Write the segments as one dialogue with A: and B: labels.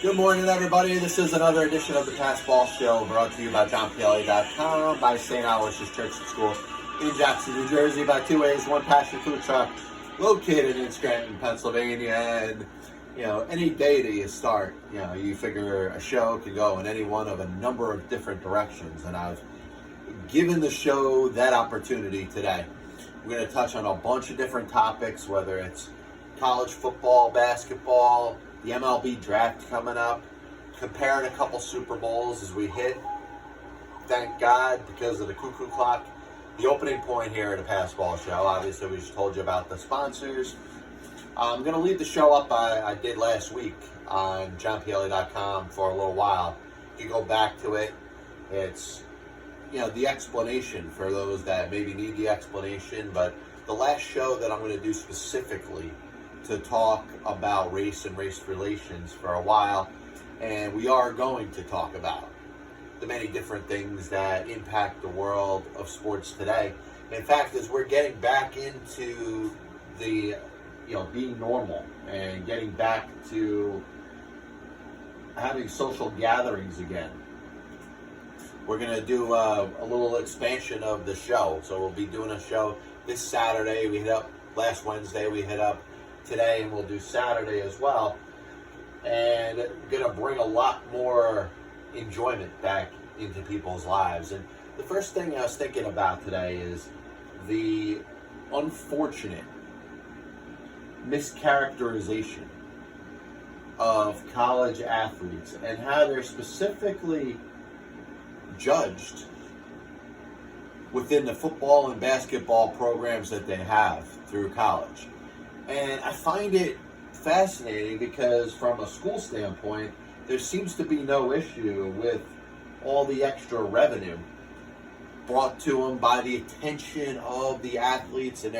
A: Good morning, everybody. This is another edition of the Pass Ball Show, brought to you by JohnPLA.com, by St. Aloysius Church and School in Jackson, New Jersey, by Two Ways, One Passion Food Truck, located in Scranton, Pennsylvania. And, any day that you start, you figure a show could go in any one of a number of different directions. And I've given the show that opportunity today. We're going to touch on a bunch of different topics, whether it's college football, basketball, the MLB Draft coming up, comparing a couple Super Bowls as we hit, thank God, because of the cuckoo clock, the opening point here at the Pass Ball Show. Obviously, we just told you about the sponsors. I'm going to leave the show up I did last week on johnpla.com for a little while. You can go back to it. It's, the explanation for those that maybe need the explanation, but the last show that I'm going to do specifically to talk about race and race relations for a while, and we are going to talk about the many different things that impact the world of sports today. In fact, as we're getting back into the, being normal and getting back to having social gatherings again, we're going to do a little expansion of the show. So we'll be doing a show this Saturday. We hit up last Wednesday. We hit up today, and we'll do Saturday as well. And going to bring a lot more enjoyment back into people's lives. And the first thing I was thinking about today is the unfortunate mischaracterization of college athletes and how they're specifically judged within the football and basketball programs that they have through college. And I find it fascinating because from a school standpoint, there seems to be no issue with all the extra revenue brought to them by the attention of the athletes and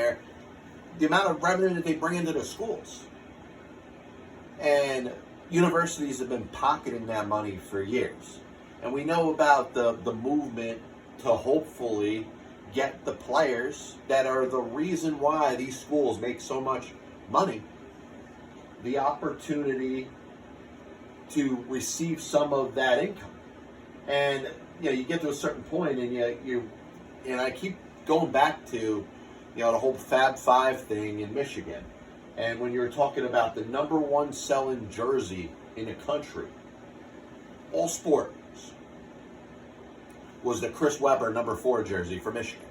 A: the amount of revenue that they bring into the schools. And universities have been pocketing that money for years. And we know about the movement to hopefully get the players that are the reason why these schools make so much money, the opportunity to receive some of that income. And you get to a certain point, and I keep going back to the whole Fab Five thing in Michigan. And when you're talking about the number one selling jersey in the country, all sports, was the Chris Webber number 4 jersey for Michigan.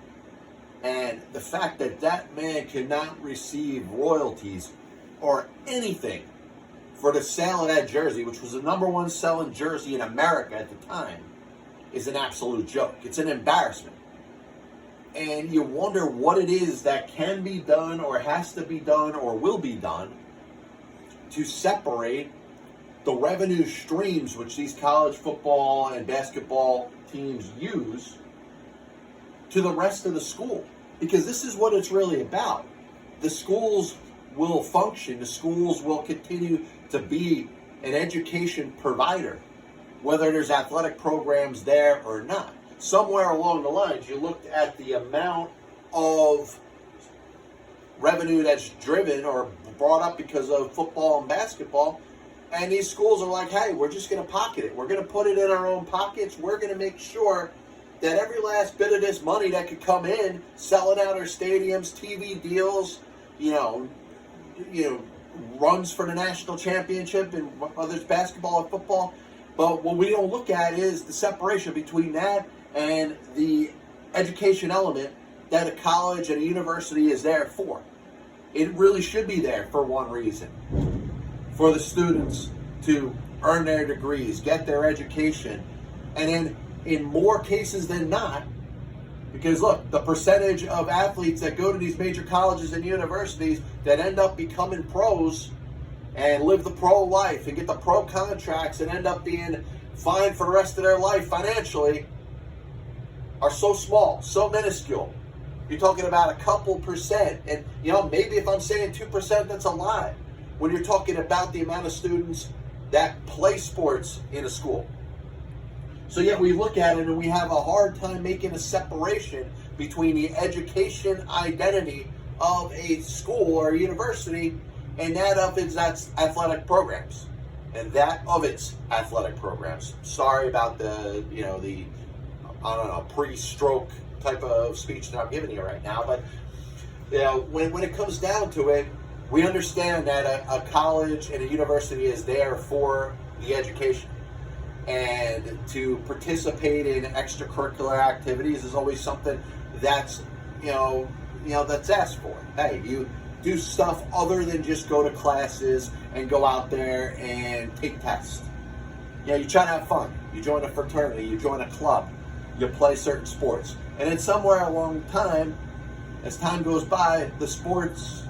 A: And the fact that that man cannot receive royalties or anything for the sale of that jersey, which was the number one selling jersey in America at the time, is an absolute joke. It's an embarrassment. And you wonder what it is that can be done or has to be done or will be done to separate the revenue streams which these college football and basketball teams use to the rest of the school. Because this is what it's really about. The schools will function. The schools will continue to be an education provider, whether there's athletic programs there or not. Somewhere along the lines, you looked at the amount of revenue that's driven or brought up because of football and basketball, and these schools are like, hey, we're just going to pocket it. We're going to put it in our own pockets. We're going to make sure that every last bit of this money that could come in, selling out our stadiums, TV deals, runs for the national championship, and whether it's basketball or football. But what we don't look at is the separation between that and the education element that a college and a university is there for. It really should be there for one reason: for the students to earn their degrees, get their education, and then in more cases than not, because look, the percentage of athletes that go to these major colleges and universities that end up becoming pros and live the pro life and get the pro contracts and end up being fine for the rest of their life financially are so small, so minuscule. You're talking about a couple percent. And, maybe if I'm saying 2%, that's a lot when you're talking about the amount of students that play sports in a school. So yet we look at it and we have a hard time making a separation between the education identity of a school or a university and that of its athletic programs. and that of its athletic programs. Sorry about the I don't know, pre-stroke type of speech that I'm giving you right now, but when it comes down to it, we understand that a college and a university is there for the education, and to participate in extracurricular activities is always something that's that's asked for. Hey, you do stuff other than just go to classes and go out there and take tests. You try to have fun. You join a fraternity, you join a club, you play certain sports. And then somewhere along time, as time goes by, the sports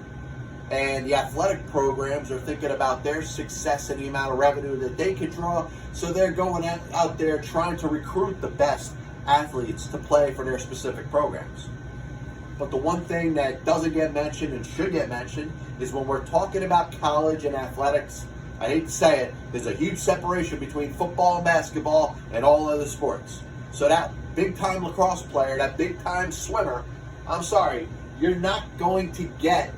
A: and the athletic programs are thinking about their success and the amount of revenue that they can draw. So they're going out there trying to recruit the best athletes to play for their specific programs. But the one thing that doesn't get mentioned and should get mentioned is when we're talking about college and athletics, I hate to say it, there's a huge separation between football and basketball and all other sports. So that big-time lacrosse player, that big-time swimmer, I'm sorry, you're not going to get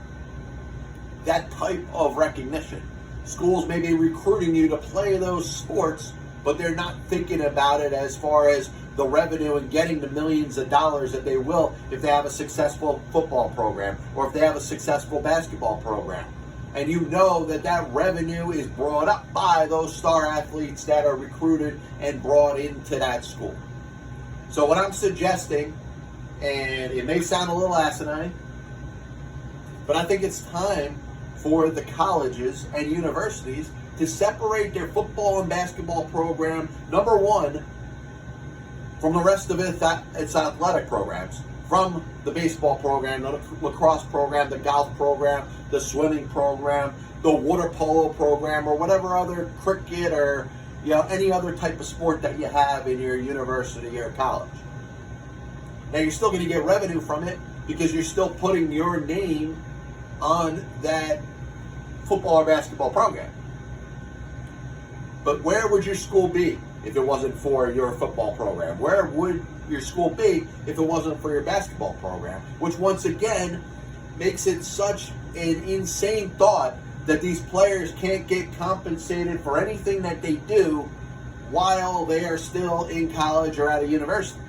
A: that type of recognition. Schools may be recruiting you to play those sports, but they're not thinking about it as far as the revenue and getting the millions of dollars that they will if they have a successful football program or if they have a successful basketball program. And you know that revenue is brought up by those star athletes that are recruited and brought into that school. So what I'm suggesting, and it may sound a little asinine, but I think it's time for the colleges and universities to separate their football and basketball program, number one, from the rest of its athletic programs, from the baseball program, the lacrosse program, the golf program, the swimming program, the water polo program, or whatever other cricket or any other type of sport that you have in your university or college. Now you're still going to get revenue from it because you're still putting your name on that football or basketball program. But where would your school be if it wasn't for your football program? Where would your school be if it wasn't for your basketball program? Which once again makes it such an insane thought that these players can't get compensated for anything that they do while they are still in college or at a university.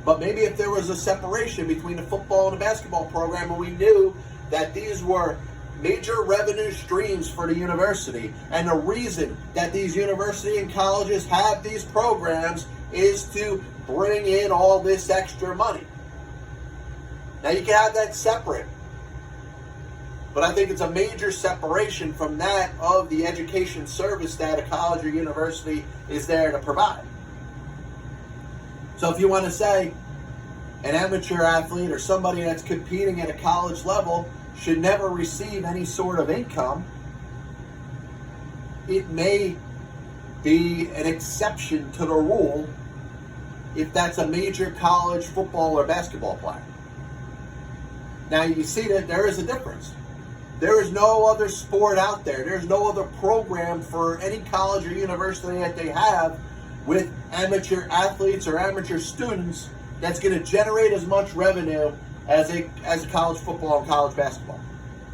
A: But maybe if there was a separation between the football and the basketball program, and we knew that these were major revenue streams for the university, and the reason that these university and colleges have these programs is to bring in all this extra money. Now you can have that separate, but I think it's a major separation from that of the education service that a college or university is there to provide. So if you want to say an amateur athlete or somebody that's competing at a college level should never receive any sort of income, it may be an exception to the rule if that's a major college football or basketball player. Now you see that there is a difference. There is no other sport out there. There's no other program for any college or university that they have with amateur athletes or amateur students that's going to generate as much revenue as a college football and college basketball.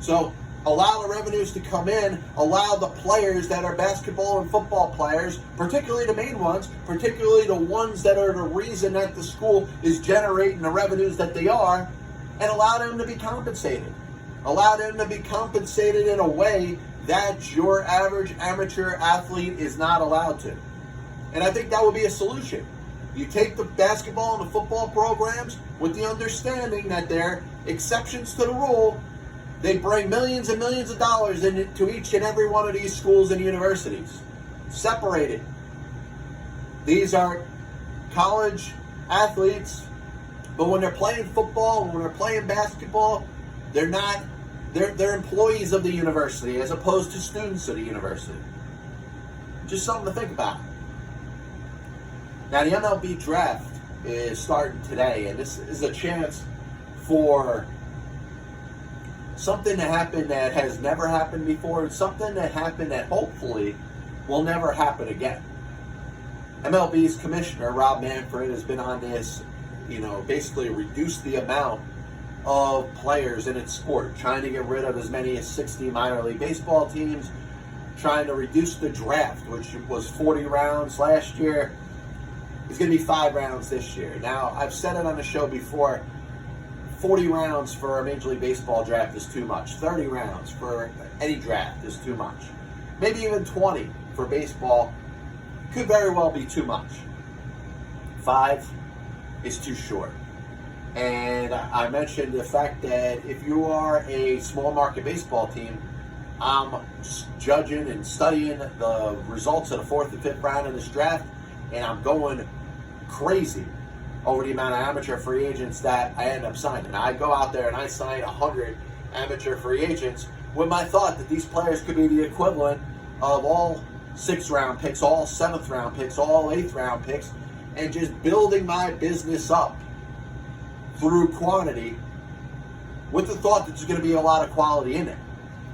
A: So allow the revenues to come in, allow the players that are basketball and football players, particularly the main ones, particularly the ones that are the reason that the school is generating the revenues that they are, and allow them to be compensated. Allow them to be compensated in a way that your average amateur athlete is not allowed to. And I think that would be a solution. You take the basketball and the football programs with the understanding that they're exceptions to the rule. They bring millions and millions of dollars into each and every one of these schools and universities. Separated. These are college athletes, but when they're playing football and when they're playing basketball, they're employees of the university as opposed to students of the university. Just something to think about. Now the MLB Draft is starting today, and this is a chance for something to happen that has never happened before, and something that happened that hopefully will never happen again. MLB's commissioner, Rob Manfred, has been on this, basically reduce the amount of players in its sport, trying to get rid of as many as 60 minor league baseball teams, trying to reduce the draft, which was 40 rounds last year. It's going to be 5 rounds this year. Now, I've said it on the show before, 40 rounds for a Major League Baseball draft is too much. 30 rounds for any draft is too much. Maybe even 20 for baseball could very well be too much. 5 is too short. And I mentioned the fact that if you are a small market baseball team, I'm just judging and studying the results of the 4th and 5th round of this draft, and I'm going crazy over the amount of amateur free agents that I end up signing. I go out there and I sign 100 amateur free agents with my thought that these players could be the equivalent of all 6th round picks, all 7th round picks, all 8th round picks, and just building my business up through quantity with the thought that there's going to be a lot of quality in it.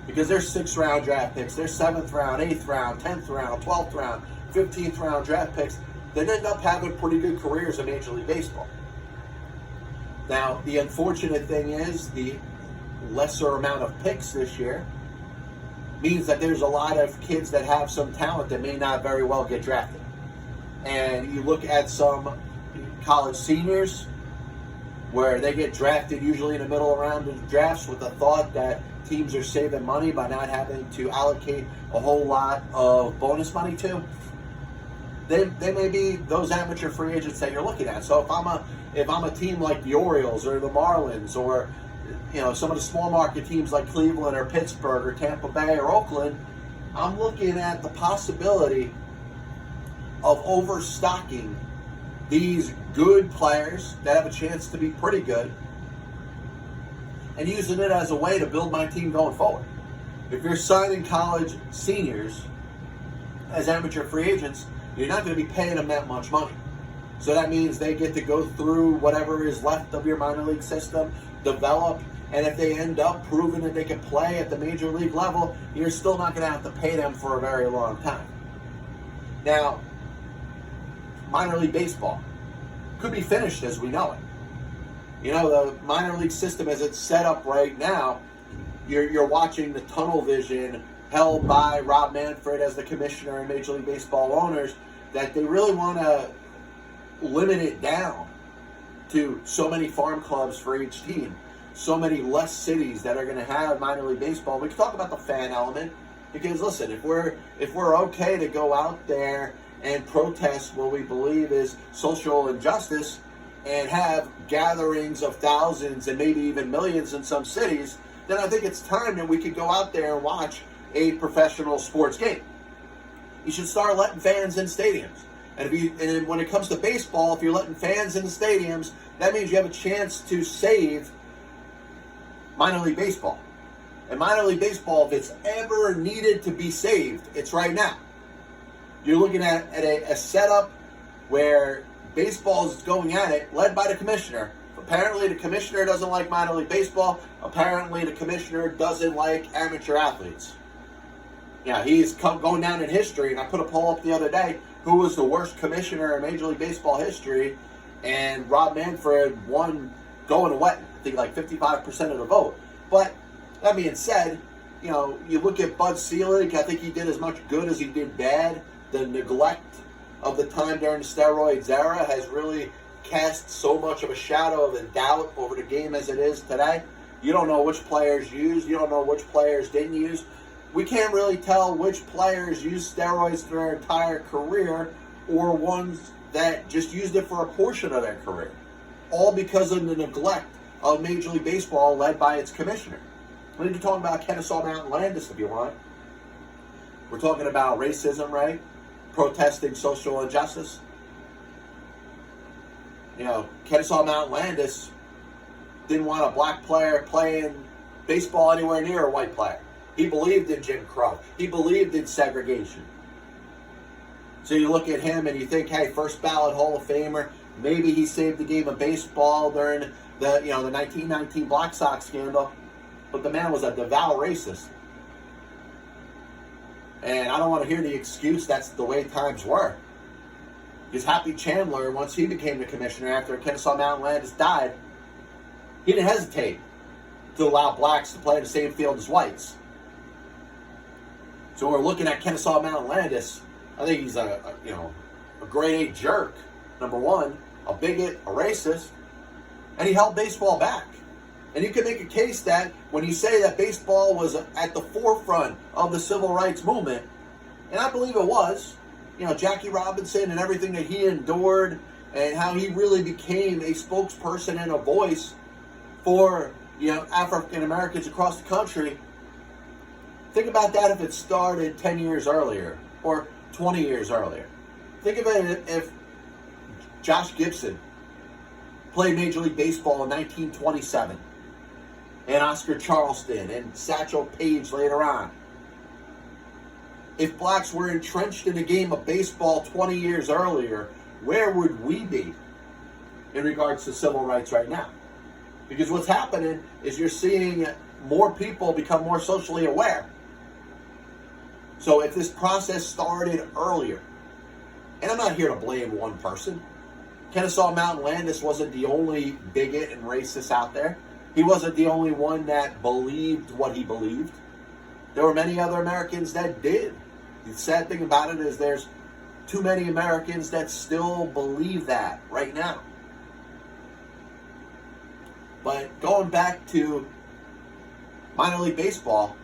A: Because there's 6th round draft picks, there's 7th round, 8th round, 10th round, 12th round, 15th round draft picks that end up having pretty good careers in Major League Baseball. Now, the unfortunate thing is the lesser amount of picks this year means that there's a lot of kids that have some talent that may not very well get drafted. And you look at some college seniors where they get drafted usually in the middle round of the drafts with the thought that teams are saving money by not having to allocate a whole lot of bonus money to. They may be those amateur free agents that you're looking at. So if I'm a team like the Orioles or the Marlins or some of the small market teams like Cleveland or Pittsburgh or Tampa Bay or Oakland, I'm looking at the possibility of overstocking these good players that have a chance to be pretty good and using it as a way to build my team going forward. If you're signing college seniors as amateur free agents, you're not going to be paying them that much money. So that means they get to go through whatever is left of your minor league system, develop, and if they end up proving that they can play at the major league level, you're still not going to have to pay them for a very long time. Now, minor league baseball could be finished as we know it. The minor league system as it's set up right now, you're watching the tunnel vision held by Rob Manfred as the commissioner and Major League Baseball owners, that they really want to limit it down to so many farm clubs for each team, so many less cities that are going to have minor league baseball. We can talk about the fan element, because listen, if we're okay to go out there and protest what we believe is social injustice and have gatherings of thousands and maybe even millions in some cities, then I think it's time that we could go out there and watch a professional sports game. You should start letting fans in stadiums. And when it comes to baseball, if you're letting fans in the stadiums, that means you have a chance to save minor league baseball. And minor league baseball, if it's ever needed to be saved, it's right now. You're looking at a setup where baseball is going at it, led by the commissioner. Apparently, the commissioner doesn't like minor league baseball. Apparently, the commissioner doesn't like amateur athletes. Yeah, he's going down in history, and I put a poll up the other day, who was the worst commissioner in Major League Baseball history, and Rob Manfred won going wet, I think like 55% of the vote. But that being said, you look at Bud Selig, I think he did as much good as he did bad. The neglect of the time during the steroids era has really cast so much of a shadow of a doubt over the game as it is today. You don't know which players used, you don't know which players didn't use. We can't really tell which players used steroids for their entire career or ones that just used it for a portion of their career. All because of the neglect of Major League Baseball led by its commissioner. We can talk about Kennesaw Mountain Landis if you want. We're talking about racism, right? Protesting social injustice. Kennesaw Mountain Landis didn't want a black player playing baseball anywhere near a white player. He believed in Jim Crow. He believed in segregation. So you look at him and you think, hey, first ballot Hall of Famer, maybe he saved the game of baseball during the 1919 Black Sox scandal, but the man was a devout racist. And I don't want to hear the excuse that's the way times were. Because Happy Chandler, once he became the commissioner after Kennesaw Mountain Landis died, he didn't hesitate to allow blacks to play in the same field as whites. So we're looking at Kennesaw Mountain Landis. I think he's a grade A jerk, number one, a bigot, a racist, and he held baseball back. And you can make a case that when you say that baseball was at the forefront of the civil rights movement, and I believe it was, Jackie Robinson and everything that he endured and how he really became a spokesperson and a voice for, African Americans across the country. Think about that if it started 10 years earlier or 20 years earlier. Think of it if Josh Gibson played Major League Baseball in 1927 and Oscar Charleston and Satchel Paige later on. If blacks were entrenched in a game of baseball 20 years earlier, where would we be in regards to civil rights right now? Because what's happening is you're seeing more people become more socially aware. So if this process started earlier, and I'm not here to blame one person. Kennesaw Mountain Landis wasn't the only bigot and racist out there. He wasn't the only one that believed what he believed. There were many other Americans that did. The sad thing about it is there's too many Americans that still believe that right now. But going back to minor league baseball,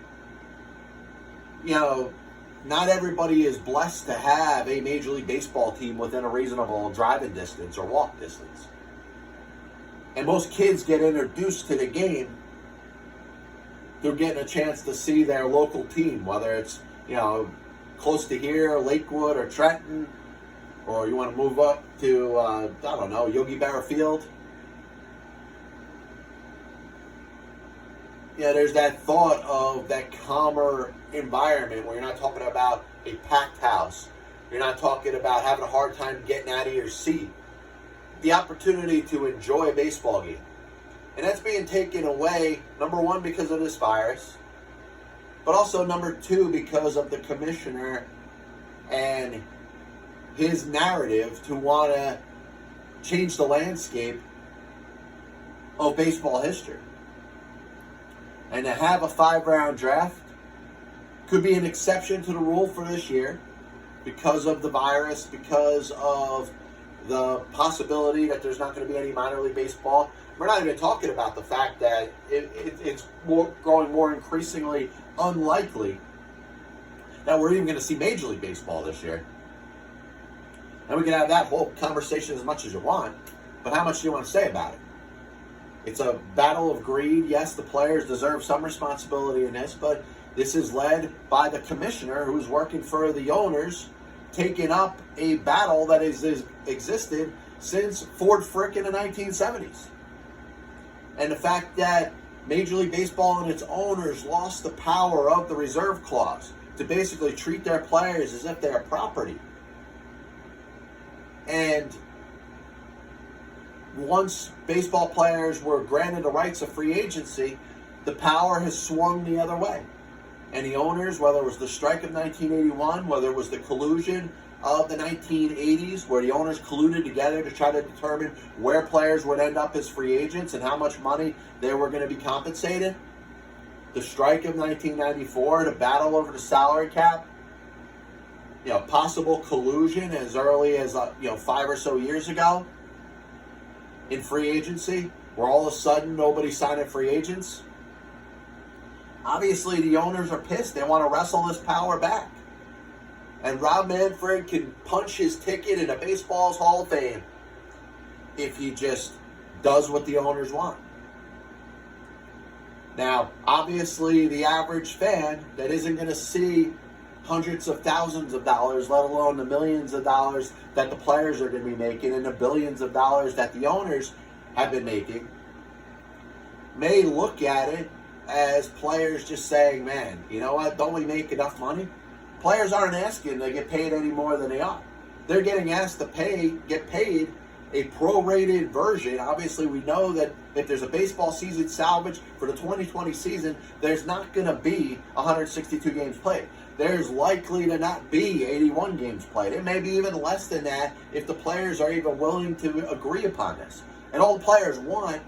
A: not everybody is blessed to have a Major League Baseball team within a reasonable driving distance or walk distance. And most kids get introduced to the game through getting a chance to see their local team, whether it's, close to here, Lakewood or Trenton, or you want to move up to, Yogi Berra Field. There's that thought of that calmer environment where you're not talking about a packed house. You're not talking about having a hard time getting out of your seat. The opportunity to enjoy a baseball game. And that's being taken away, number one, because of this virus, but also number two, because of the commissioner and his narrative to want to change the landscape of baseball history. And to have a 5-round draft could be an exception to the rule for this year because of the virus, because of the possibility that there's not going to be any minor league baseball. We're not even talking about the fact that it's growing more increasingly unlikely that we're even going to see Major League Baseball this year. And we can have that whole conversation as much as you want, but how much do you want to say about it? It's a battle of greed. Yes, the players deserve some responsibility in this, but this is led by the commissioner who's working for the owners, taking up a battle that has existed since Ford Frick in the 1970s. And the fact that Major League Baseball and its owners lost the power of the reserve clause to basically treat their players as if they're property. And once baseball players were granted the rights of free agency, the power has swung the other way. And the owners, whether it was the strike of 1981, whether it was the collusion of the 1980s, where the owners colluded together to try to determine where players would end up as free agents and how much money they were going to be compensated, the strike of 1994, the battle over the salary cap, possible collusion as early as 5 or so years ago in free agency, where all of a sudden nobody's signing free agents. Obviously, the owners are pissed. They want to wrestle this power back. And Rob Manfred can punch his ticket into baseball's Hall of Fame if he just does what the owners want. Now, obviously, the average fan that isn't going to see hundreds of thousands of dollars, let alone the millions of dollars that the players are going to be making and the billions of dollars that the owners have been making, may look at it as players just saying, man, you know what, don't we make enough money? Players aren't asking to get paid any more than they are. They're getting asked to get paid a prorated version. Obviously, we know that if there's a baseball season salvage for the 2020 season, there's not going to be 162 games played. There's likely to not be 81 games played. It may be even less than that if the players are even willing to agree upon this. And all the players want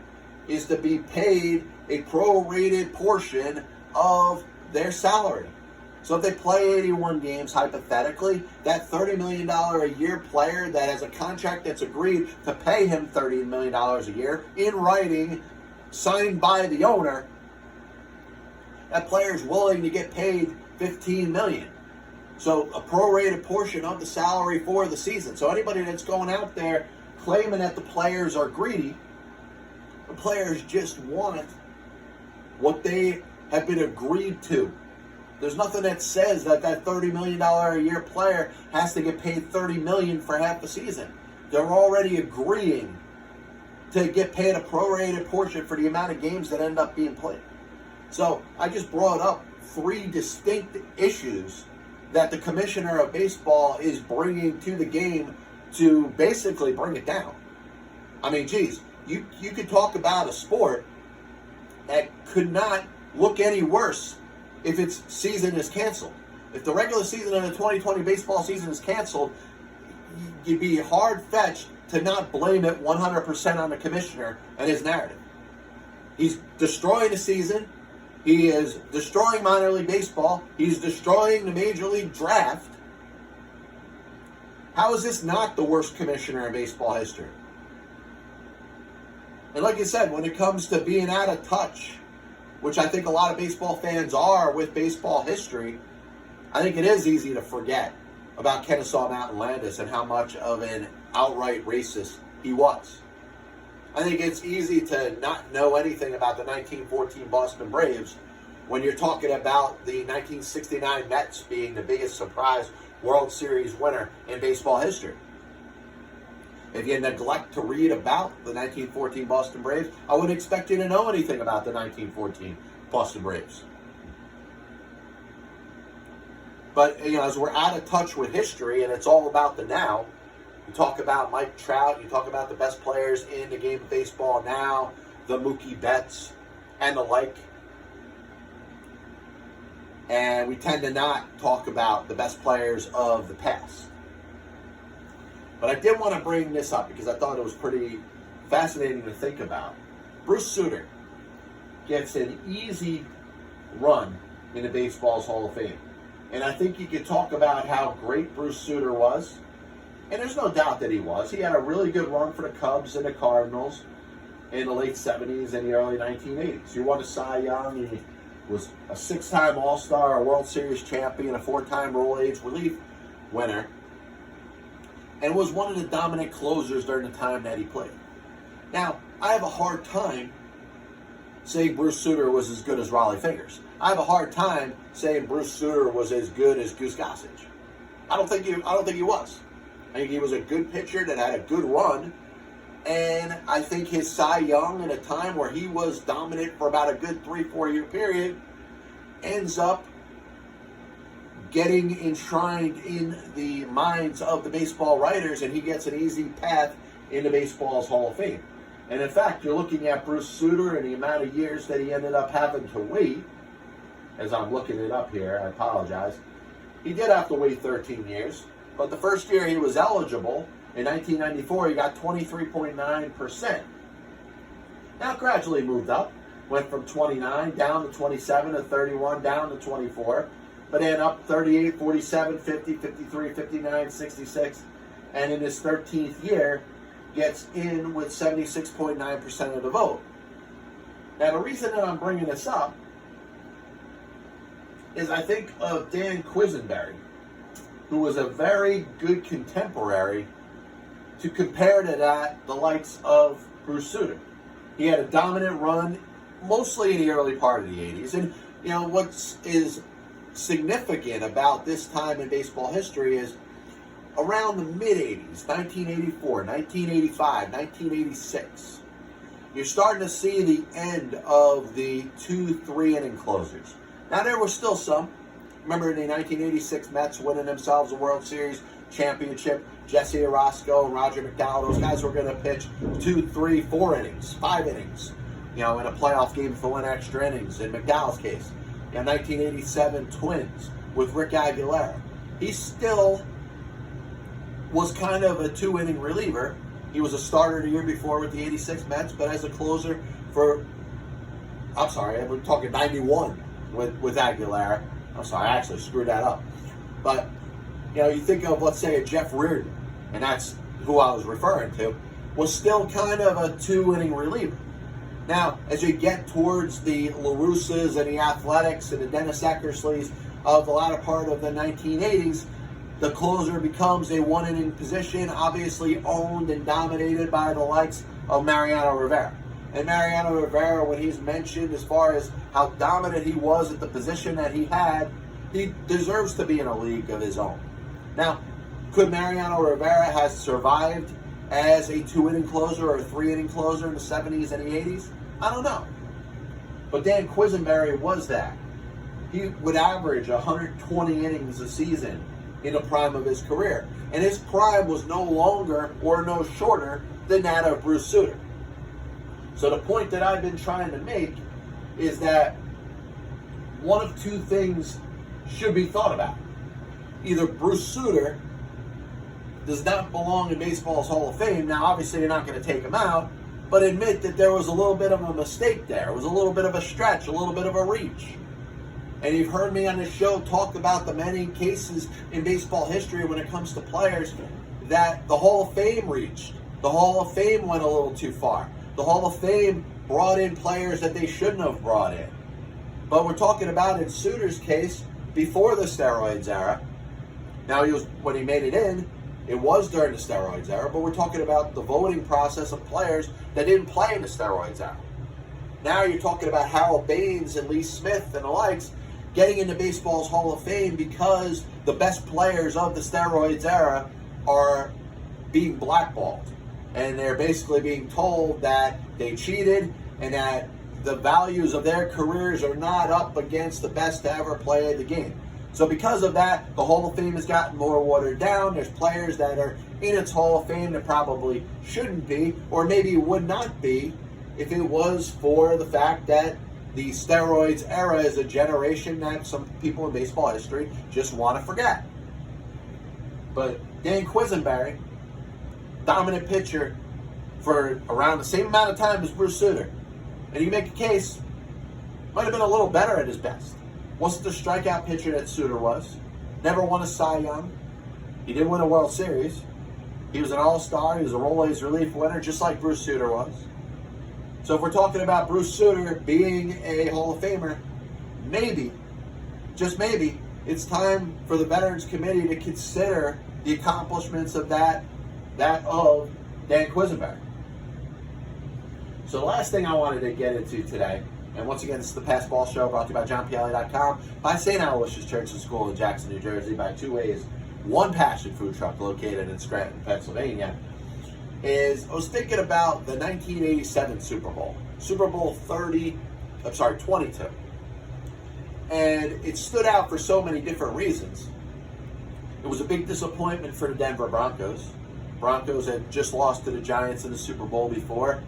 A: is to be paid a prorated portion of their salary. So if they play 81 games, hypothetically, that $30 million a year player that has a contract that's agreed to pay him $30 million a year in writing, signed by the owner, that player is willing to get paid $15 million. So a prorated portion of the salary for the season. So anybody that's going out there claiming that the players are greedy, the players just want what they have been agreed to. There's nothing that says that $30 million a year player has to get paid $30 million for half the season. They're already agreeing to get paid a prorated portion for the amount of games that end up being played. So I just brought up 3 distinct issues that the Commissioner of Baseball is bringing to the game to basically bring it down. I mean, geez, you could talk about a sport that could not look any worse if its season is canceled. If the regular season of the 2020 baseball season is canceled, you'd be hard-fetched to not blame it 100% on the commissioner and his narrative. He's destroying the season. He is destroying minor league baseball. He's destroying the Major League Draft. How is this not the worst commissioner in baseball history? And like you said, when it comes to being out of touch, which I think a lot of baseball fans are with baseball history, I think it is easy to forget about Kennesaw Mountain Landis and how much of an outright racist he was. I think it's easy to not know anything about the 1914 Boston Braves when you're talking about the 1969 Mets being the biggest surprise World Series winner in baseball history. If you neglect to read about the 1914 Boston Braves, I wouldn't expect you to know anything about the 1914 Boston Braves. But, as we're out of touch with history and it's all about the now, you talk about Mike Trout, you talk about the best players in the game of baseball now, the Mookie Betts, and the like. And we tend to not talk about the best players of the past. But I did want to bring this up because I thought it was pretty fascinating to think about. Bruce Sutter gets an easy run in the baseball's Hall of Fame. And I think you could talk about how great Bruce Sutter was. And there's no doubt that he was. He had a really good run for the Cubs and the Cardinals in the late 70s and the early 1980s. He won a Cy Young. He was a 6-time All-Star, a World Series champion, a 4-time Rule Age relief winner, and was one of the dominant closers during the time that he played. Now, I have a hard time saying Bruce Sutter was as good as Raleigh Fingers. I have a hard time saying Bruce Sutter was as good as Goose Gossage. I don't think he was. I think he was a good pitcher that had a good run, and I think his Cy Young in a time where he was dominant for about a good 3-4 year period ends up getting enshrined in the minds of the baseball writers, and he gets an easy path into baseball's Hall of Fame. And in fact, you're looking at Bruce Sutter and the amount of years that he ended up having to wait. As I'm looking it up here, I apologize. He did have to wait 13 years, but the first year he was eligible, in 1994, he got 23.9%. Now gradually moved up, went from 29 down to 27 to 31, down to 24, but then up 38, 47, 50, 53, 59, 66, and in his 13th year, gets in with 76.9% of the vote. Now the reason that I'm bringing this up is I think of Dan Quisenberry, who was a very good contemporary to compare to the likes of Bruce Sutter. He had a dominant run, mostly in the early part of the 80s. And, what is significant about this time in baseball history is around the mid-80s, 1984, 1985, 1986, you're starting to see the end of the 2-3 inning closers. Now, there were still some. Remember in the 1986 Mets winning themselves a World Series championship, Jesse Orosco and Roger McDowell, those guys were going to pitch 2, 3, 4 innings, 5 innings, in a playoff game for 1 extra innings, in McDowell's case. 1987 Twins with Rick Aguilera. He still was kind of a 2-inning reliever. He was a starter the year before with the 86 Mets, but as a closer we're talking 91 with Aguilera. I'm sorry, I actually screwed that up. But, you think of, let's say, a Jeff Reardon, and that's who I was referring to, was still kind of a 2-inning reliever. Now, as you get towards the LaRussas and the Athletics and the Dennis Eckersleys of the latter part of the 1980s, the closer becomes a 1-inning position, obviously owned and dominated by the likes of Mariano Rivera. And Mariano Rivera, when he's mentioned as far as how dominant he was at the position that he had, he deserves to be in a league of his own. Now, could Mariano Rivera have survived as a 2-inning closer or a 3-inning closer in the 70s and the 80s? I don't know. But Dan Quisenberry was that. He would average 120 innings a season in the prime of his career. And his prime was no longer or no shorter than that of Bruce Sutter. So the point that I've been trying to make is that one of two things should be thought about. Either Bruce Sutter does not belong in baseball's Hall of Fame. Now, obviously, you're not going to take him out, but admit that there was a little bit of a mistake there. It was a little bit of a stretch, a little bit of a reach. And you've heard me on this show talk about the many cases in baseball history when it comes to players that the Hall of Fame reached. The Hall of Fame went a little too far. The Hall of Fame brought in players that they shouldn't have brought in. But we're talking about in Sutter's case, before the steroids era. Now, when he made it in, it was during the steroids era, but we're talking about the voting process of players that didn't play in the steroids era. Now you're talking about Harold Baines and Lee Smith and the likes getting into baseball's Hall of Fame because the best players of the steroids era are being blackballed. And they're basically being told that they cheated and that the values of their careers are not up against the best to ever play the game. So because of that, the Hall of Fame has gotten more watered down. There's players that are in its Hall of Fame that probably shouldn't be, or maybe would not be, if it was for the fact that the steroids era is a generation that some people in baseball history just want to forget. But Dan Quisenberry, dominant pitcher for around the same amount of time as Bruce Sutter, and you make a case, might have been a little better at his best. Wasn't the strikeout pitcher that Sutter was. Never won a Cy Young. He did win a World Series. He was an all-star. He was a Rolaids relief winner, just like Bruce Sutter was. So if we're talking about Bruce Sutter being a Hall of Famer, maybe, just maybe, it's time for the Veterans Committee to consider the accomplishments of that of Dan Quisenberry. So the last thing I wanted to get into today, and once again, this is the Pass Ball Show brought to you by JohnPielli.com, by St. Aloysius Church and School in Jackson, New Jersey, by Two Ways, One Passion food truck located in Scranton, Pennsylvania. I was thinking about the 1987 Super Bowl, Super Bowl 22. And it stood out for so many different reasons. It was a big disappointment for the Denver Broncos. Broncos had just lost to the Giants in the Super Bowl before.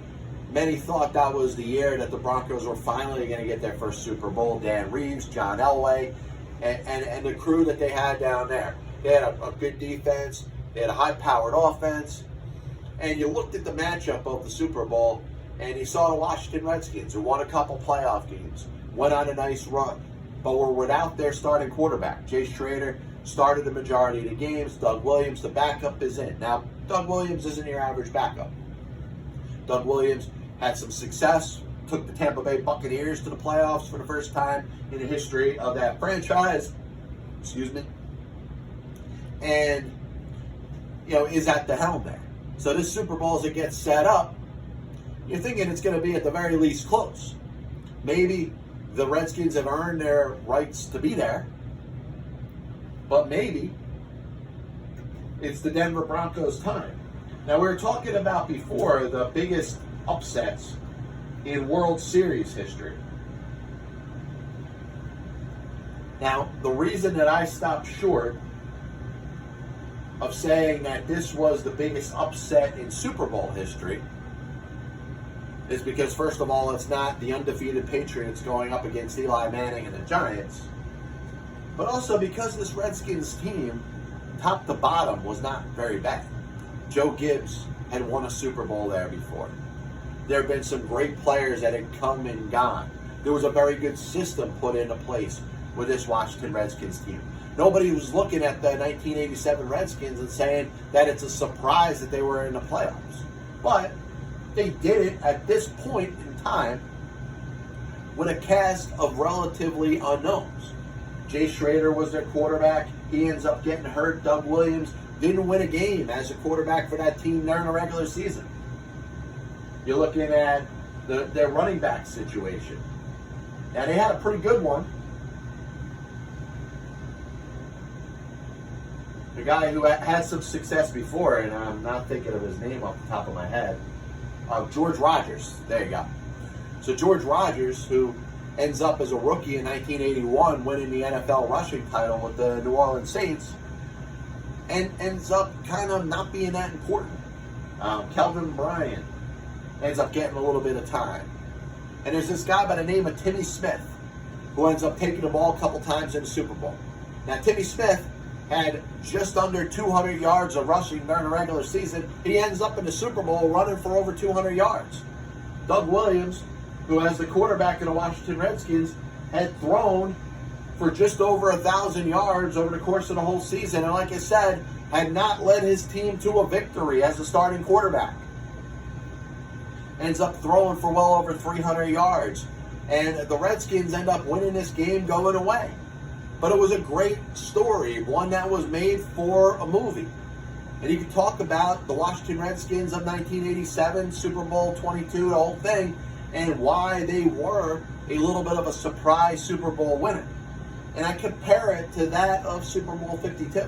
A: Many thought that was the year that the Broncos were finally going to get their first Super Bowl. Dan Reeves, John Elway, and the crew that they had down there. They had a good defense. They had a high-powered offense. And you looked at the matchup of the Super Bowl, and you saw the Washington Redskins, who won a couple playoff games, went on a nice run, but were without their starting quarterback. Jay Schrader started the majority of the games. Doug Williams, the backup, is in. Now, Doug Williams isn't your average backup. Doug Williams had some success, took the Tampa Bay Buccaneers to the playoffs for the first time in the history of that franchise. And, is at the helm there. So this Super Bowl, as it gets set up, you're thinking it's going to be at the very least close. Maybe the Redskins have earned their rights to be there, but maybe it's the Denver Broncos' time. Now, we were talking about before the biggest upsets in World Series history. Now, the reason that I stopped short of saying that this was the biggest upset in Super Bowl history is because, first of all, it's not the undefeated Patriots going up against Eli Manning and the Giants, but also because this Redskins team, top to bottom, was not very bad. Joe Gibbs had won a Super Bowl there before. There have been some great players that had come and gone. There was a very good system put into place with this Washington Redskins team. Nobody was looking at the 1987 Redskins and saying that it's a surprise that they were in the playoffs. But they did it at this point in time with a cast of relatively unknowns. Jay Schrader was their quarterback. He ends up getting hurt. Doug Williams didn't win a game as a quarterback for that team during the regular season. You're looking at their running back situation. Now, they had a pretty good one. The guy who had some success before, and I'm not thinking of his name off the top of my head, George Rogers. There you go. So George Rogers, who ends up as a rookie in 1981 winning the NFL rushing title with the New Orleans Saints, and ends up kind of not being that important. Kelvin Bryant ends up getting a little bit of time. And there's this guy by the name of Timmy Smith who ends up taking the ball a couple times in the Super Bowl. Now, Timmy Smith had just under 200 yards of rushing during the regular season. He ends up in the Super Bowl running for over 200 yards. Doug Williams, who as the quarterback of the Washington Redskins, had thrown for just over 1,000 yards over the course of the whole season. And like I said, had not led his team to a victory as a starting quarterback. Ends up throwing for well over 300 yards. And the Redskins end up winning this game going away. But it was a great story, one that was made for a movie. And you can talk about the Washington Redskins of 1987, Super Bowl 22, the whole thing, and why they were a little bit of a surprise Super Bowl winner. And I compare it to that of Super Bowl 52.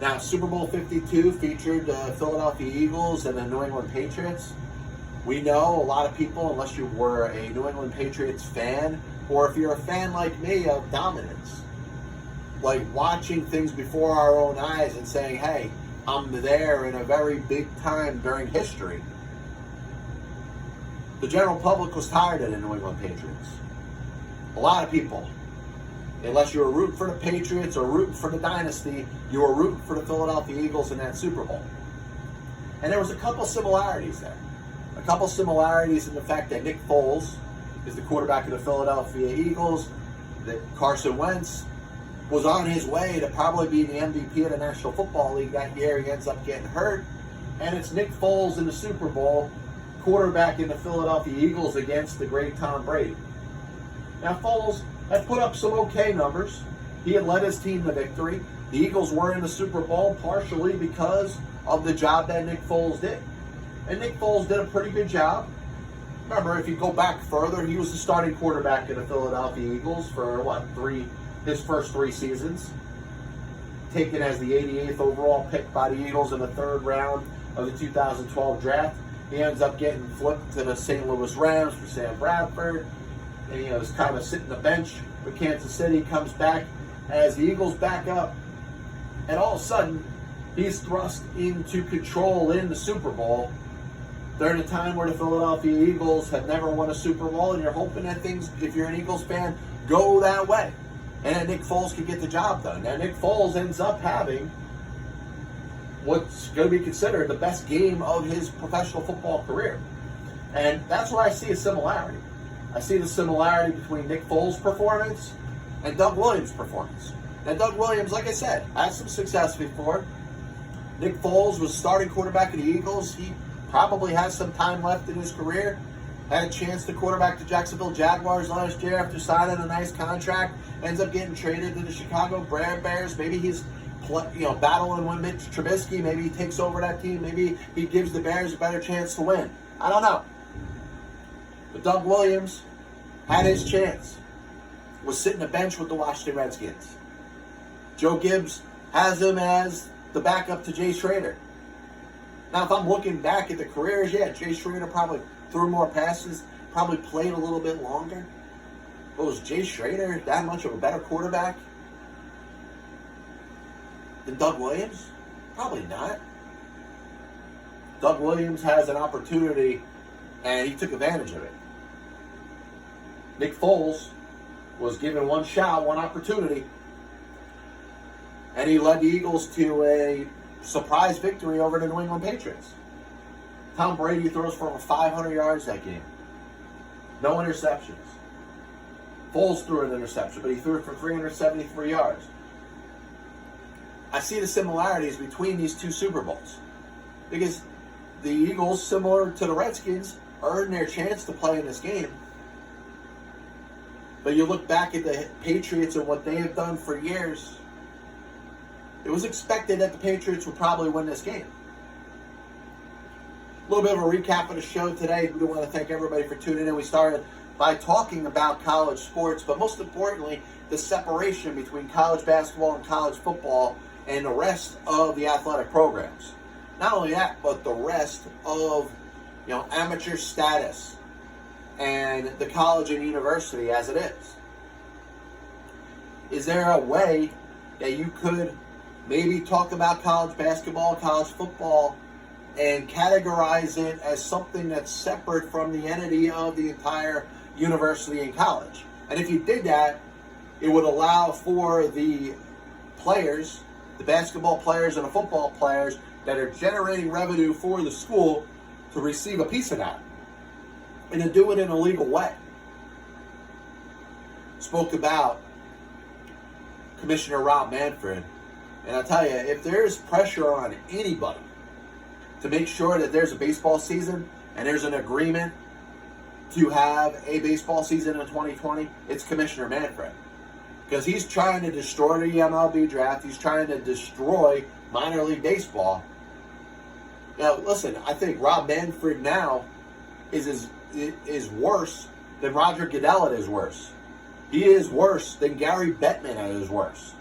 A: Now, Super Bowl 52 featured the Philadelphia Eagles and the New England Patriots. We know a lot of people, unless you were a New England Patriots fan, or if you're a fan like me of dominance, like watching things before our own eyes and saying, hey, I'm there in a very big time during history. The general public was tired of the New England Patriots. A lot of people, unless you were rooting for the Patriots or rooting for the dynasty, you were rooting for the Philadelphia Eagles in that Super Bowl. And there was a couple similarities there. A couple similarities in the fact that Nick Foles is the quarterback of the Philadelphia Eagles, that Carson Wentz was on his way to probably be the MVP of the National Football League that year. He ends up getting hurt. And it's Nick Foles in the Super Bowl, quarterback in the Philadelphia Eagles against the great Tom Brady. Now, Foles had put up some okay numbers. He had led his team to victory. The Eagles were in the Super Bowl partially because of the job that Nick Foles did. And Nick Foles did a pretty good job. Remember, if you go back further, he was the starting quarterback of the Philadelphia Eagles for, his first 3 seasons. Taken as the 88th overall pick by the Eagles in the 3rd round of the 2012 draft. He ends up getting flipped to the St. Louis Rams for Sam Bradford. And, is kind of sitting the bench with Kansas City, comes back as the Eagles back up. And all of a sudden, he's thrust into control in the Super Bowl during a time where the Philadelphia Eagles have never won a Super Bowl, and you're hoping that things, if you're an Eagles fan, go that way. And that Nick Foles can get the job done. Now, Nick Foles ends up having what's going to be considered the best game of his professional football career. And that's where I see a similarity. I see the similarity between Nick Foles' performance and Doug Williams' performance. Now, Doug Williams, like I said, had some success before. Nick Foles was starting quarterback of the Eagles. He probably has some time left in his career. Had a chance to quarterback the Jacksonville Jaguars last year after signing a nice contract. Ends up getting traded to the Chicago Bears. Maybe he's battling with Mitch Trubisky. Maybe he takes over that team. Maybe he gives the Bears a better chance to win. I don't know. But Doug Williams had his chance. Was sitting the bench with the Washington Redskins. Joe Gibbs has him as the backup to Jay Schrader. Now, if I'm looking back at the careers, Jay Schrader probably threw more passes, probably played a little bit longer. But was Jay Schrader that much of a better quarterback than Doug Williams? Probably not. Doug Williams has an opportunity, and he took advantage of it. Nick Foles was given one shot, one opportunity, and he led the Eagles to a surprise victory over the New England Patriots. Tom Brady throws for over 500 yards that game. No interceptions. Foles threw an interception, but he threw it for 373 yards. I see the similarities between these two Super Bowls because the Eagles, similar to the Redskins, earned their chance to play in this game. But you look back at the Patriots and what they have done for years, it was expected that the Patriots would probably win this game. A little bit of a recap of the show today. We want to thank everybody for tuning in. We started by talking about college sports, but most importantly, the separation between college basketball and college football and the rest of the athletic programs. Not only that, but the rest of, amateur status and the college and university as it is. Is there a way that you could maybe talk about college basketball, college football, and categorize it as something that's separate from the entity of the entire university and college? And if you did that, it would allow for the players, the basketball players and the football players that are generating revenue for the school to receive a piece of that and to do it in a legal way. Spoke about Commissioner Manfred, and I'll tell you, if there's pressure on anybody to make sure that there's a baseball season and there's an agreement to have a baseball season in 2020, it's Commissioner Manfred. Because he's trying to destroy the MLB Draft. He's trying to destroy minor league baseball. Now, listen, I think Rob Manfred now is worse than Roger Goodell at his worst. He is worse than Gary Bettman at his worst.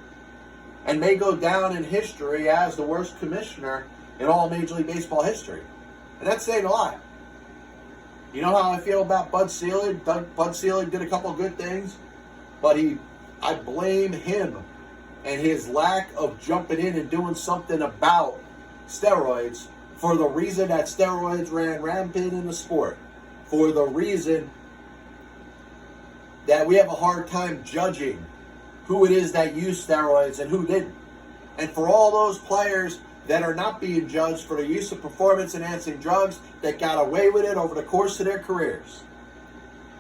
A: And may go down in history as the worst commissioner in all Major League Baseball history. And that's saying a lot. You know how I feel about Bud Selig? Bud Selig did a couple of good things, but I blame him and his lack of jumping in and doing something about steroids for the reason that steroids ran rampant in the sport. For the reason that we have a hard time judging who it is that used steroids and who didn't. And for all those players that are not being judged for the use of performance-enhancing drugs that got away with it over the course of their careers.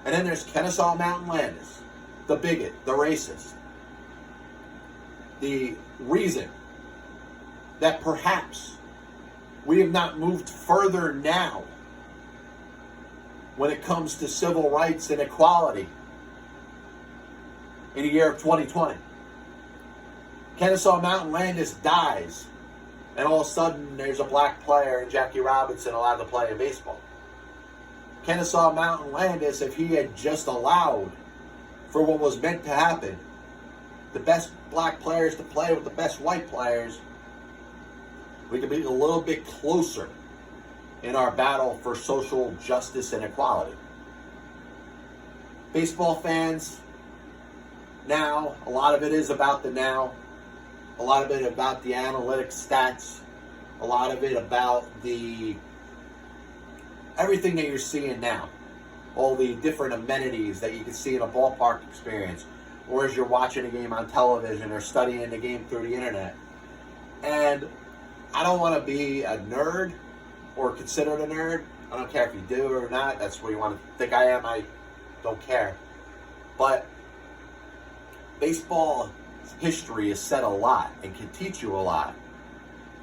A: And then there's Kennesaw Mountain Landis, the bigot, the racist. The reason that perhaps we have not moved further now when it comes to civil rights and equality in the year of 2020. Kennesaw Mountain Landis dies, and all of a sudden there's a black player in Jackie Robinson allowed to play in baseball. Kennesaw Mountain Landis, if he had just allowed for what was meant to happen, the best black players to play with the best white players, we could be a little bit closer in our battle for social justice and equality. Baseball fans, now, a lot of it is about the now. A lot of it about the analytics stats. A lot of it about everything that you're seeing now. All the different amenities that you can see in a ballpark experience, or as you're watching a game on television or studying the game through the internet. And I don't want to be a nerd or considered a nerd. I don't care if you do or not. That's what you want to think I am. I don't care. But baseball history has said a lot and can teach you a lot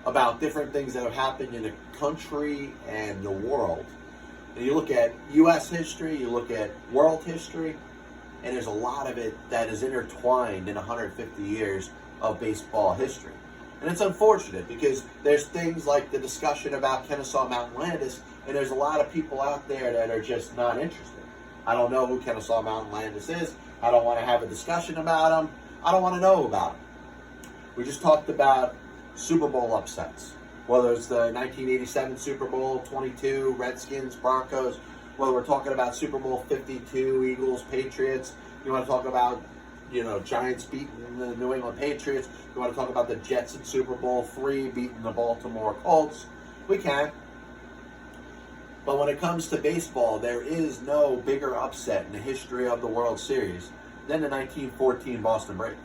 A: about different things that have happened in the country and the world. And you look at U.S. history, you look at world history, and there's a lot of it that is intertwined in 150 years of baseball history. And it's unfortunate because there's things like the discussion about Kennesaw Mountain Landis, and there's a lot of people out there that are just not interested. I don't know who Kennesaw Mountain Landis is. I don't want to have a discussion about him. I don't want to know about him. We just talked about Super Bowl upsets. Whether it's the 1987 Super Bowl, 22, Redskins, Broncos, whether we're talking about Super Bowl 52, Eagles, Patriots, you want to talk about, Giants beating the New England Patriots, you want to talk about the Jets in Super Bowl III beating the Baltimore Colts, we can. But when it comes to baseball, there is no bigger upset in the history of the World Series than the 1914 Boston Braves.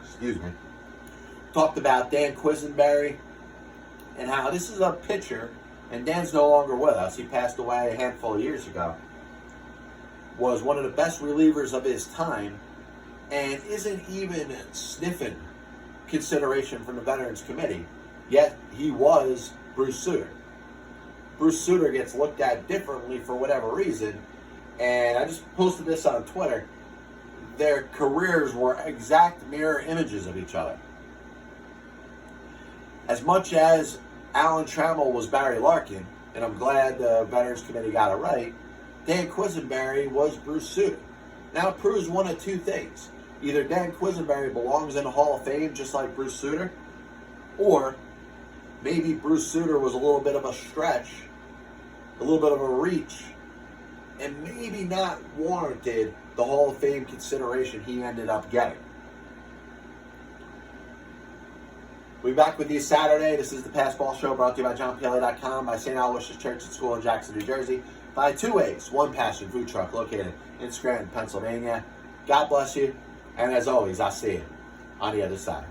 A: Excuse me. Talked about Dan Quisenberry and how this is a pitcher, and Dan's no longer with us. He passed away a handful of years ago. was one of the best relievers of his time and isn't even sniffing consideration from the Veterans Committee, yet he was Bruce Sutter. Bruce Sutter gets looked at differently for whatever reason, and I just posted this on Twitter. Their careers were exact mirror images of each other. As much as Alan Trammell was Barry Larkin, and I'm glad the Veterans Committee got it right, Dan Quisenberry was Bruce Sutter. Now it proves one of two things. Either Dan Quisenberry belongs in the Hall of Fame just like Bruce Sutter, or maybe Bruce Sutter was a little bit of a stretch, a little bit of a reach, and maybe not warranted the Hall of Fame consideration he ended up getting. We'll be back with you Saturday. This is the Passball Show brought to you by JohnPLA.com, by St. Aloysius Church and School in Jackson, New Jersey, by Two Ways, One Passion Food Truck located in Scranton, Pennsylvania. God bless you, and as always, I'll see you on the other side.